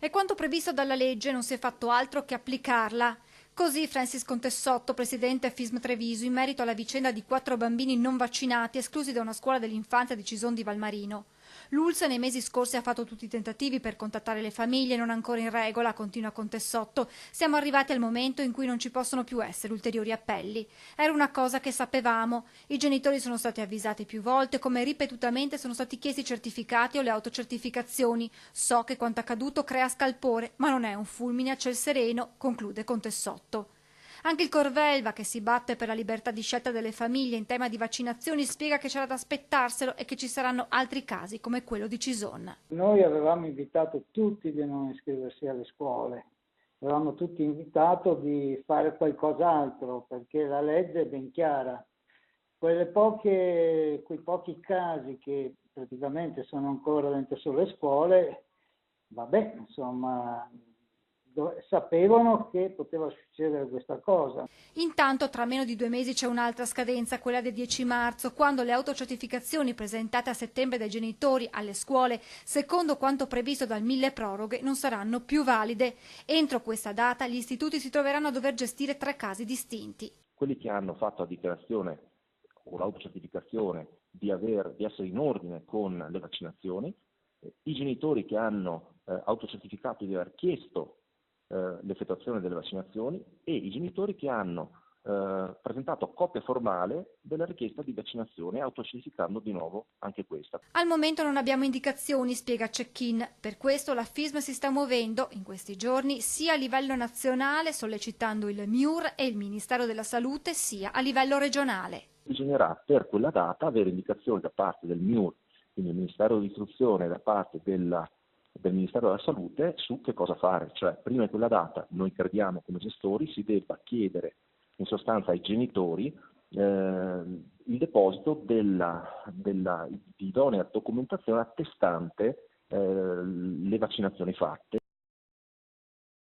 E quanto previsto dalla legge non si è fatto altro che applicarla. Così Francis Contessotto, presidente FISM Treviso, in merito alla vicenda di 4 bambini non vaccinati esclusi da una scuola dell'infanzia di Cison di Valmarino. L'ULSS nei mesi scorsi ha fatto tutti i tentativi per contattare le famiglie, non ancora in regola, continua Contessotto. Siamo arrivati al momento in cui non ci possono più essere ulteriori appelli. Era una cosa che sapevamo. I genitori sono stati avvisati più volte, come ripetutamente sono stati chiesti i certificati o le autocertificazioni. So che quanto accaduto crea scalpore, ma non è un fulmine a ciel sereno, conclude Contessotto. Anche il Corvelva, che si batte per la libertà di scelta delle famiglie in tema di vaccinazioni, spiega che c'era da aspettarselo e che ci saranno altri casi come quello di Cison. Noi avevamo invitato tutti di non iscriversi alle scuole, avevamo tutti invitato di fare qualcos'altro perché la legge è ben chiara. Quei pochi casi che praticamente sono ancora dentro sulle scuole, vabbè, insomma, sapevano che poteva succedere questa cosa. Intanto tra meno di 2 mesi c'è un'altra scadenza, quella del 10 marzo, quando le autocertificazioni presentate a settembre dai genitori alle scuole, secondo quanto previsto dal milleproroghe, non saranno più valide. Entro questa data gli istituti si troveranno a dover gestire 3 casi distinti. Quelli che hanno fatto la dichiarazione o l'autocertificazione di essere in ordine con le vaccinazioni, i genitori che hanno autocertificato di aver chiesto l'effettuazione delle vaccinazioni e i genitori che hanno presentato copia formale della richiesta di vaccinazione, autocertificando di nuovo anche questa. Al momento non abbiamo indicazioni, spiega Cecchin. Per questo la FISM si sta muovendo in questi giorni sia a livello nazionale, sollecitando il MIUR e il Ministero della Salute, sia a livello regionale. Bisognerà per quella data avere indicazioni da parte del MIUR, quindi il Ministero dell'Istruzione, da parte del Ministero della Salute su che cosa fare, cioè prima di quella data noi crediamo come gestori si debba chiedere in sostanza ai genitori il deposito di idonea documentazione attestante le vaccinazioni fatte.